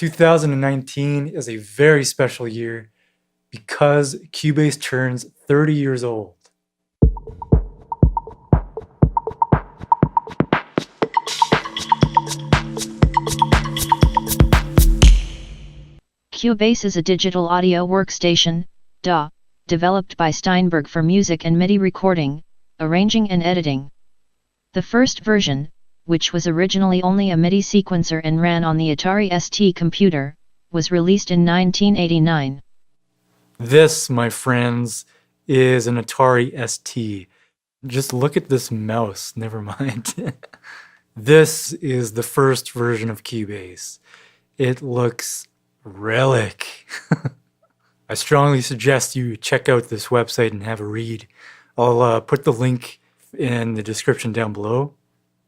2019 is a very special year because Cubase turns 30 years old. Cubase is a digital audio workstation, DAW, developed by Steinberg for music and MIDI recording, arranging and editing. The first version, which was originally only a MIDI sequencer and ran on the Atari ST computer, was released in 1989. This, my friends, is an Atari ST. Just look at this mouse, never mind. This is the first version of Cubase. It looks relic. I strongly suggest you check out this website and have a read. I'll put the link in the description down below.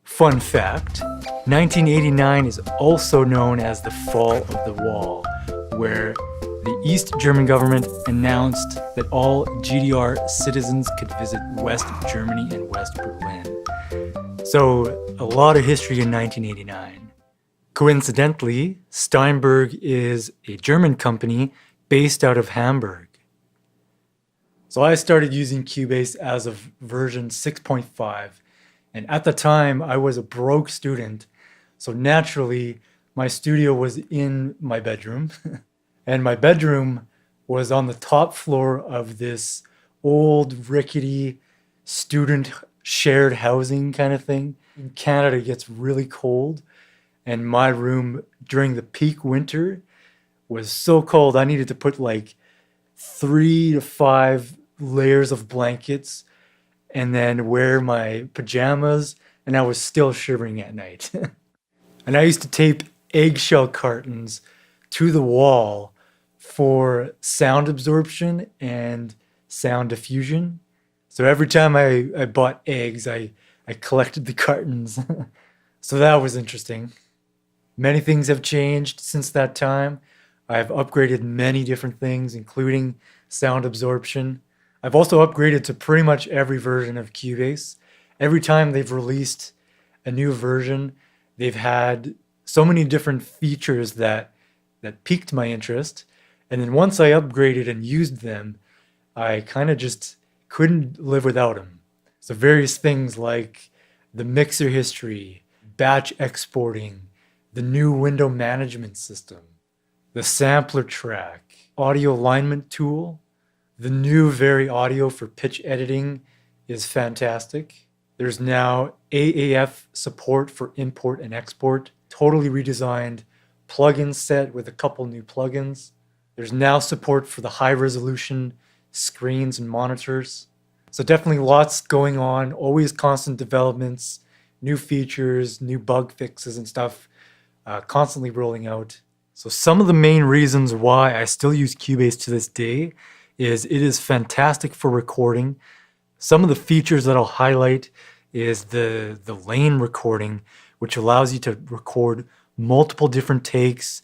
Fun fact, 1989 is also known as the Fall of the Wall, where the East German government announced that all GDR citizens could visit West Germany and West Berlin. So, a lot of history in 1989. Coincidentally, Steinberg is a German company based out of Hamburg. So I started using Cubase as of version 6.5, and at the time I was a broke student, so naturally my studio was in my bedroom, and my bedroom was on the top floor of this old rickety student shared housing kind of thing. In Canada it gets really cold, and my room during the peak winter was so cold I needed to put like 3 to 5 layers of blankets and then wear my pajamas, and I was still shivering at night. And I used to tape eggshell cartons to the wall for sound absorption and sound diffusion. So every time I bought eggs, I collected the cartons. So that was interesting. Many things have changed since that time. I've upgraded many different things, including sound absorption. I've also upgraded to pretty much every version of Cubase. Every time they've released a new version, they've had so many different features that piqued my interest. And then once I upgraded and used them, I kind of just couldn't live without them. So various things like the mixer history, batch exporting, the new window management system, the sampler track, audio alignment tool, the new Very Audio for pitch editing is fantastic. There's now AAF support for import and export, totally redesigned plugin set with a couple new plugins. There's now support for the high resolution screens and monitors. So definitely lots going on, always constant developments, new features, new bug fixes and stuff constantly rolling out. So some of the main reasons why I still use Cubase to this day is it is fantastic for recording. Some of the features that I'll highlight is the lane recording, which allows you to record multiple different takes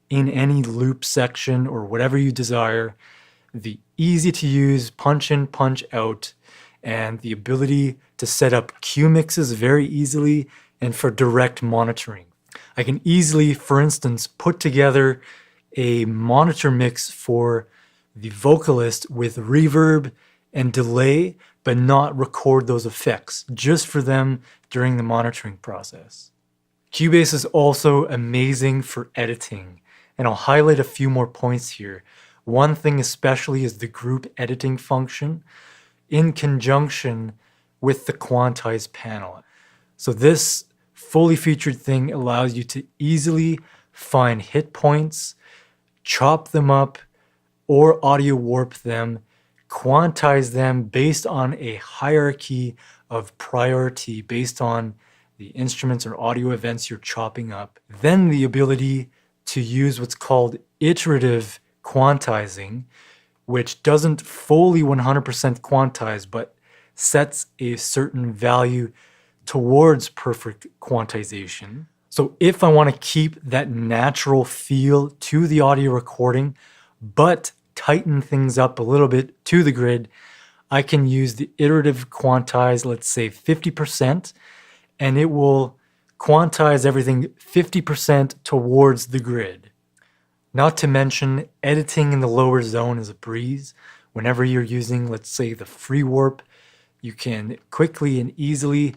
in any loop section or whatever you desire. The easy to use punch in, punch out, and the ability to set up cue mixes very easily and for direct monitoring. I can easily, for instance, put together a monitor mix for the vocalist with reverb and delay, but not record those effects, just for them during the monitoring process. Cubase is also amazing for editing, and I'll highlight a few more points here. One thing especially is the group editing function in conjunction with the quantize panel. So this fully featured thing allows you to easily find hit points, chop them up, or audio warp them, quantize them based on a hierarchy of priority based on the instruments or audio events you're chopping up. Then the ability to use what's called iterative quantizing, which doesn't fully 100% quantize, but sets a certain value towards perfect quantization. So if I want to keep that natural feel to the audio recording, but tighten things up a little bit to the grid, I can use the iterative quantize, let's say 50%, and it will quantize everything 50% towards the grid. Not to mention, editing in the lower zone is a breeze. Whenever you're using, let's say, the free warp, you can quickly and easily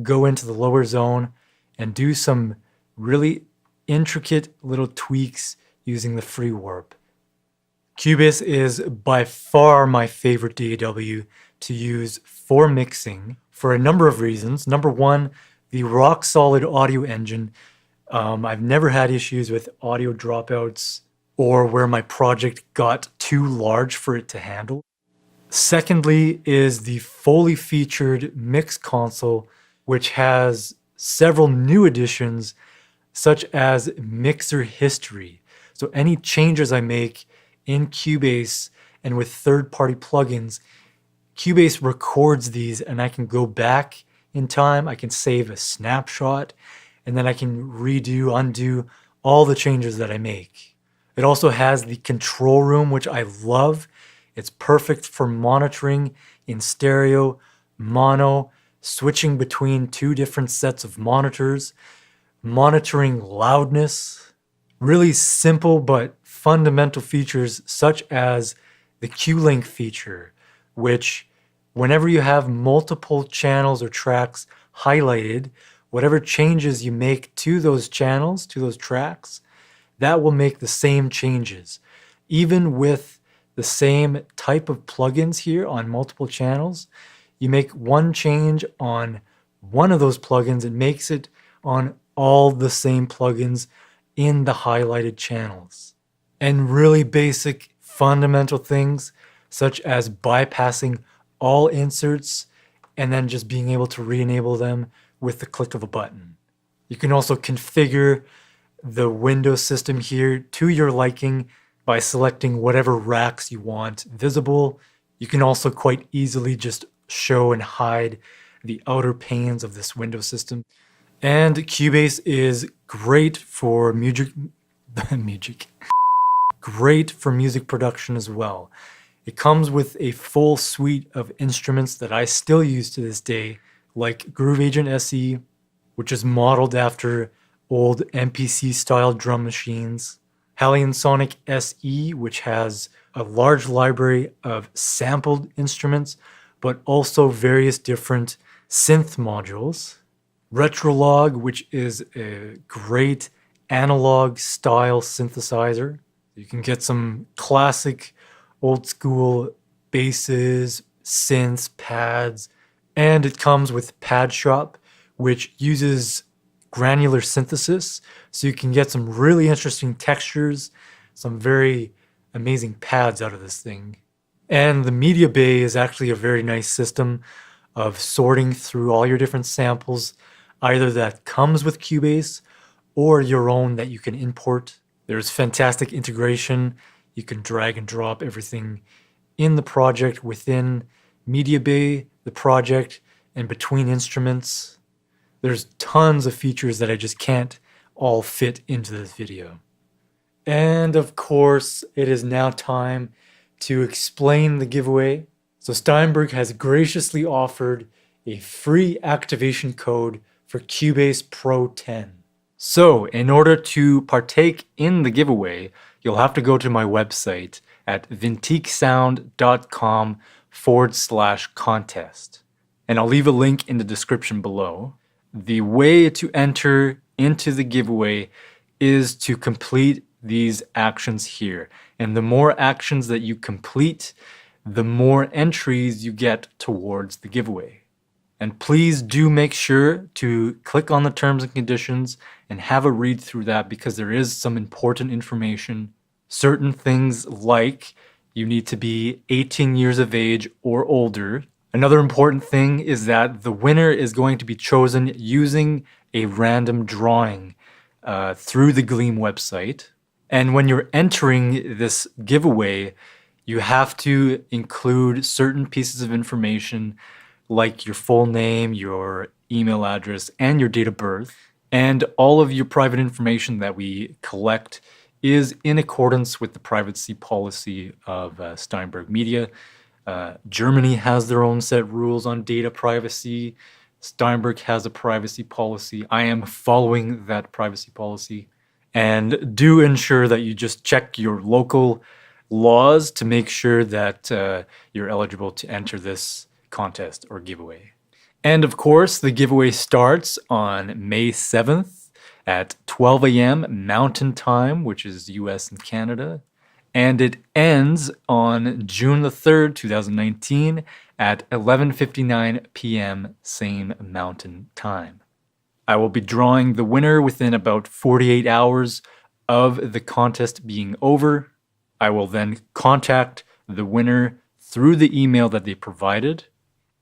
go into the lower zone and do some really intricate little tweaks using the free warp. Cubase is by far my favorite DAW to use for mixing for a number of reasons. Number one, the rock solid audio engine. I've never had issues with audio dropouts or where my project got too large for it to handle. Secondly is the fully featured mix console, which has several new additions such as mixer history. So any changes I make in Cubase and with third-party plugins, Cubase records these and I can go back in time, I can save a snapshot, and then I can redo, undo all the changes that I make. It also has the control room, which I love. It's perfect for monitoring in stereo, mono, switching between two different sets of monitors, monitoring loudness. Really simple but fundamental features such as the Q-Link feature, which whenever you have multiple channels or tracks highlighted, whatever changes you make to those channels, to those tracks, that will make the same changes. Even with the same type of plugins here on multiple channels, you make one change on one of those plugins, it makes it on all the same plugins in the highlighted channels. And really basic fundamental things such as bypassing all inserts and then just being able to re-enable them with the click of a button. You can also configure the window system here to your liking by selecting whatever racks you want visible. You can also quite easily just show and hide the outer panes of this window system. And Cubase is great for great for music production as well. It comes with a full suite of instruments that I still use to this day, like Groove Agent SE, which is modeled after old MPC style drum machines, Halion Sonic SE, which has a large library of sampled instruments, but also various different synth modules, Retrolog, which is a great analog style synthesizer. You can get some classic old school basses, synths, pads, and it comes with Pad Shop, which uses granular synthesis, so you can get some really interesting textures, some very amazing pads out of this thing. And the Media Bay is actually a very nice system of sorting through all your different samples, either that comes with Cubase or your own that you can import. There's fantastic integration. You can drag and drop everything in the project within Media Bay, the project, and between instruments. There's tons of features that I just can't all fit into this video. And of course, it is now time to explain the giveaway. So Steinberg has graciously offered a free activation code for Cubase Pro 10. So in order to partake in the giveaway, you'll have to go to my website at vintiquesound.com/contest. And I'll leave a link in the description below. The way to enter into the giveaway is to complete these actions here. And the more actions that you complete, the more entries you get towards the giveaway. And please do make sure to click on the terms and conditions and have a read through that, because there is some important information. Certain things like you need to be 18 years of age or older. Another important thing is that the winner is going to be chosen using a random drawing through the Gleam website. And when you're entering this giveaway, you have to include certain pieces of information like your full name, your email address, and your date of birth. And all of your private information that we collect is in accordance with the privacy policy of Steinberg Media. Germany has their own set rules on data privacy. Steinberg has a privacy policy. I am following that privacy policy. And do ensure that you just check your local laws to make sure that you're eligible to enter this contest or giveaway. And of course, the giveaway starts on May 7th at 12 a.m. Mountain Time, which is US and Canada. And it ends on June the 3rd, 2019 at 11:59 p.m. same Mountain Time. I will be drawing the winner within about 48 hours of the contest being over. I will then contact the winner through the email that they provided,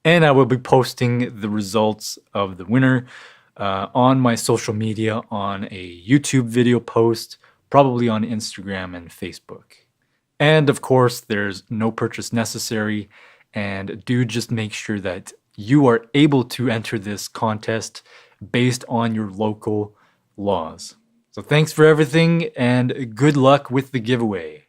and I will be posting the results of the winner on my social media on a YouTube video post, probably on Instagram and Facebook. And of course, there's no purchase necessary, and do just make sure that you are able to enter this contest based on your local laws. So thanks for everything, and good luck with the giveaway.